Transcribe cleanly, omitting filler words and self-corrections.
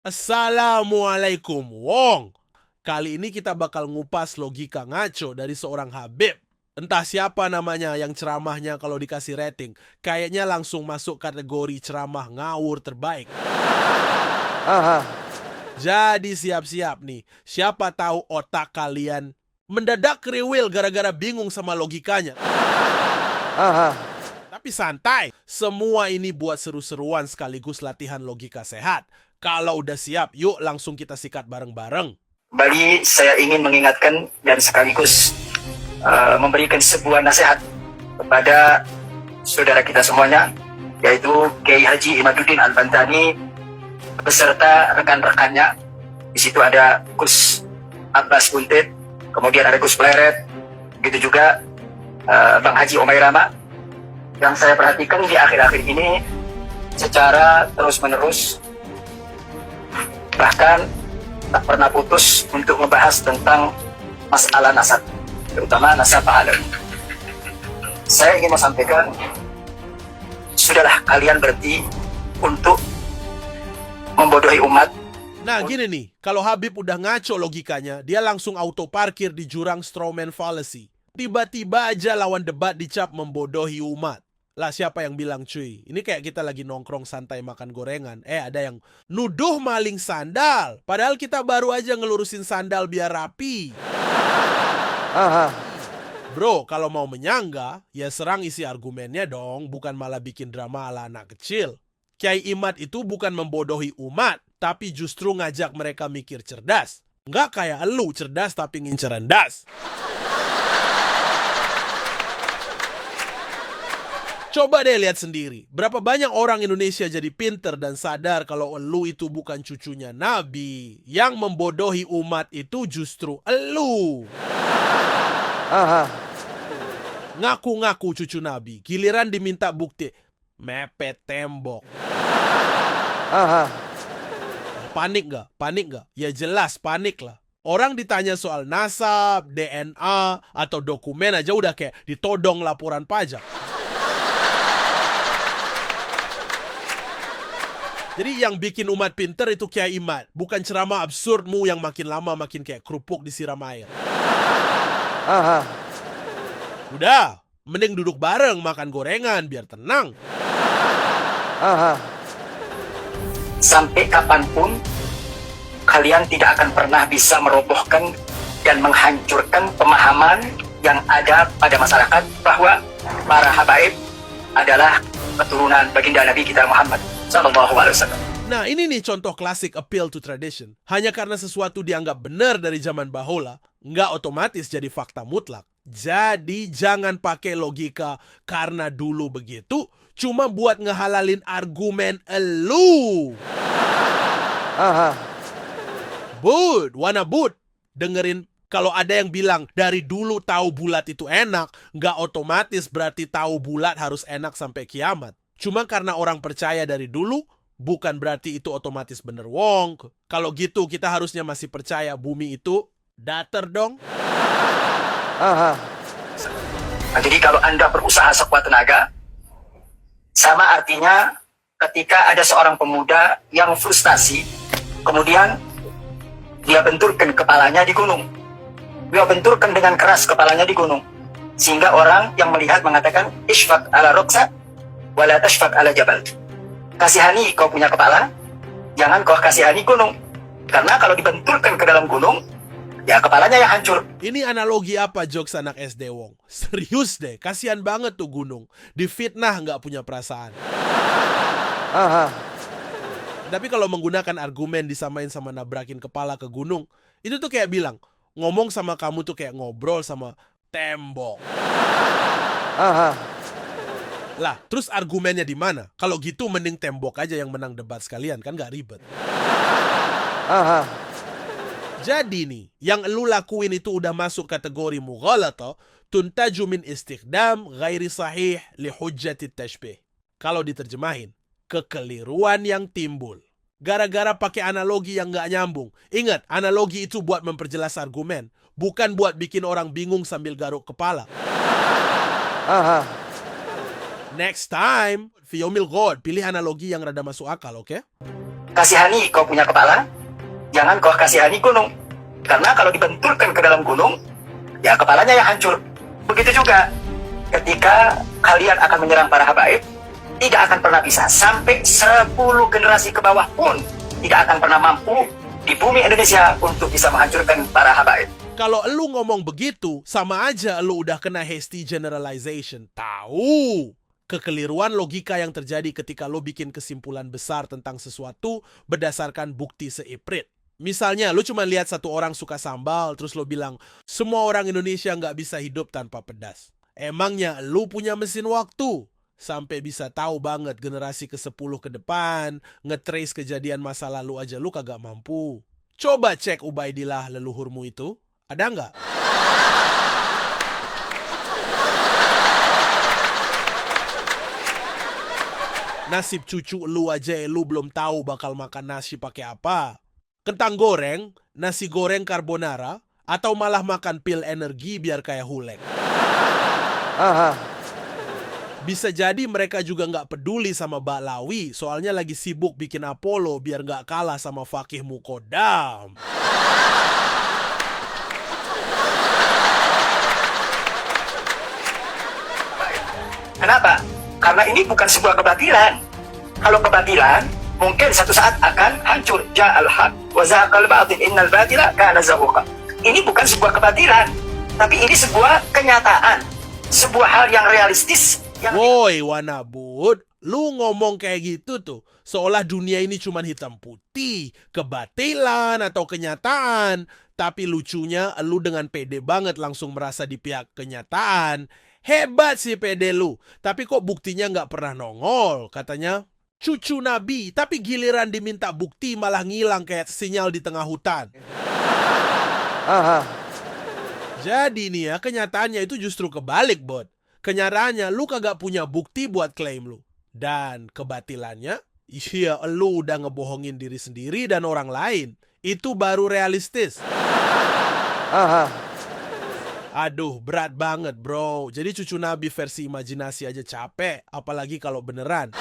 Assalamualaikum, Wong. Kali ini kita bakal ngupas logika ngaco dari seorang Habib. Entah siapa namanya yang ceramahnya kalau dikasih rating, kayaknya langsung masuk kategori ceramah ngawur terbaik. Jadi siap-siap nih, siapa tahu otak kalian mendadak kriwil gara-gara bingung sama logikanya. Tapi santai, semua ini buat seru-seruan sekaligus latihan logika sehat. Kalau udah siap, yuk langsung kita sikat bareng-bareng. Kembali saya ingin mengingatkan dan sekaligus memberikan sebuah nasihat kepada saudara kita semuanya, yaitu Kiai Haji Imaduddin Al-Bantani beserta rekan-rekannya. Di situ ada Gus Abbas Buntit, kemudian ada Gus Pleret, begitu juga Bang Haji Omairama. Yang saya perhatikan di akhir-akhir ini secara terus-menerus, bahkan tak pernah putus untuk membahas tentang masalah nasab, terutama nasab pahala. Saya ingin menyampaikan, sudahlah kalian berhenti untuk membodohi umat. Nah gini nih, kalau Habib udah ngaco logikanya, dia langsung auto parkir di jurang strawman fallacy. Tiba-tiba aja lawan debat dicap membodohi umat. Lah siapa yang bilang cuy? Ini kayak kita lagi nongkrong santai makan gorengan. Ada yang nuduh maling sandal. Padahal kita baru aja ngelurusin sandal biar rapi. Bro, kalau mau menyangga, ya serang isi argumennya dong. Bukan malah bikin drama ala anak kecil. Kiai Imad itu bukan membodohi umat, tapi justru ngajak mereka mikir cerdas. Nggak kayak elu cerdas tapi ngincer rendas. Coba deh lihat sendiri, berapa banyak orang Indonesia jadi pinter dan sadar kalau elu itu bukan cucunya Nabi. Yang membodohi umat itu justru elu. Ngaku-ngaku cucu Nabi, giliran diminta bukti, mepet tembok. Panik gak? Panik gak? Ya jelas panik lah. Orang ditanya soal nasab, DNA, atau dokumen aja udah kayak ditodong laporan pajak. Jadi yang bikin umat pinter itu Kiai Imad, bukan ceramah absurdmu yang makin lama makin kayak kerupuk disiram air. Udah, mending duduk bareng makan gorengan biar tenang. Sampai kapanpun kalian tidak akan pernah bisa merobohkan dan menghancurkan pemahaman yang ada pada masyarakat bahwa para habaib adalah keturunan baginda Nabi kita Muhammad Sallallahu Alaihi Wasallam. Nah ini nih contoh klasik appeal to tradition. Hanya karena sesuatu dianggap benar dari zaman bahula, nggak otomatis jadi fakta mutlak. Jadi jangan pakai logika karena dulu begitu, cuma buat ngehalalin argumen elu. Bud, wanna bud. Dengerin, kalau ada yang bilang dari dulu tahu bulat itu enak, nggak otomatis berarti tahu bulat harus enak sampai kiamat. Cuma karena orang percaya dari dulu, bukan berarti itu otomatis bener Wong. Kalau gitu kita harusnya masih percaya bumi itu datar dong. Nah, jadi kalau Anda berusaha sekuat tenaga, sama artinya ketika ada seorang pemuda yang frustasi, kemudian dia benturkan kepalanya di gunung. Dia benturkan dengan keras kepalanya di gunung. Sehingga orang yang melihat mengatakan, Ishfaq ala roksa, wala tashfaq ala jabal. Kasihani kau punya kepala, jangan kau kasihani gunung. Karena kalau dibenturkan ke dalam gunung, ya kepalanya yang hancur. Ini analogi apa jokes anak SD Wong? Serius deh, kasihan banget tuh gunung. Difitnah nggak punya perasaan. Tapi kalau menggunakan argumen disamain sama nabrakin kepala ke gunung, itu tuh kayak bilang, ngomong sama kamu tuh kayak ngobrol sama tembok. Lah, terus argumennya di mana? Kalau gitu mending tembok aja yang menang debat sekalian, kan gak ribet. Jadi nih, yang lu lakuin itu udah masuk kategori mughalata, tuntaju min istikdam ghairi sahih li hujjati tashbih. Kalau diterjemahin, kekeliruan yang timbul gara-gara pakai analogi yang gak nyambung. Ingat, analogi itu buat memperjelas argumen, bukan buat bikin orang bingung sambil garuk kepala. Next time, Fiomil God, pilih analogi yang rada masuk akal, oke? kasihani kau punya kepala, jangan kau kasihani gunung. Karena kalau dibenturkan ke dalam gunung, ya kepalanya yang hancur. Begitu juga ketika kalian akan menyerang para habaib, tidak akan pernah bisa. Sampai 10 generasi ke bawah pun tidak akan pernah mampu di bumi Indonesia untuk bisa menghancurkan para habaib. Kalau lu ngomong begitu, sama aja lu udah kena hasty generalization. Tahu kekeliruan logika yang terjadi ketika lu bikin kesimpulan besar tentang sesuatu berdasarkan bukti seiprit. Misalnya, lu cuma lihat satu orang suka sambal, terus lu bilang, semua orang Indonesia nggak bisa hidup tanpa pedas. Emangnya lu punya mesin waktu? Sampai bisa tahu banget generasi ke-10 ke depan, ngetrace kejadian masa lalu aja lu kagak mampu. Coba cek Ubaidillah leluhurmu itu, ada nggak? Nasib cucu lu aja lu belum tahu bakal makan nasi pakai apa. Kentang goreng, nasi goreng carbonara, atau malah makan pil energi biar kayak Hulek. Bisa jadi mereka juga nggak peduli sama Baklawi, soalnya lagi sibuk bikin Apollo biar nggak kalah sama Fakih Mukodam. Kenapa? Karena ini bukan sebuah kebatilan. Kalau kebatilan, mungkin satu saat akan hancur. Ja'al haq wa zahaqal batil innal batila kana zahuqa. Ini bukan sebuah kebatilan, tapi ini sebuah kenyataan, sebuah hal yang realistis. Woi Wanabud, lu ngomong kayak gitu tuh, seolah dunia ini cuma hitam putih, kebatilan atau kenyataan. Tapi lucunya, lu dengan pede banget langsung merasa di pihak kenyataan. Hebat sih pede lu, tapi kok buktinya nggak pernah nongol, katanya. Cucu Nabi, tapi giliran diminta bukti malah ngilang kayak sinyal di tengah hutan. Jadi nih ya, kenyataannya itu justru kebalik, Bot. Kenyataannya lu kagak punya bukti buat klaim lu. Dan kebatilannya, iya lu udah ngebohongin diri sendiri dan orang lain. Itu baru realistis. Aduh, berat banget bro. Jadi cucu Nabi versi imajinasi aja capek, apalagi kalau beneran.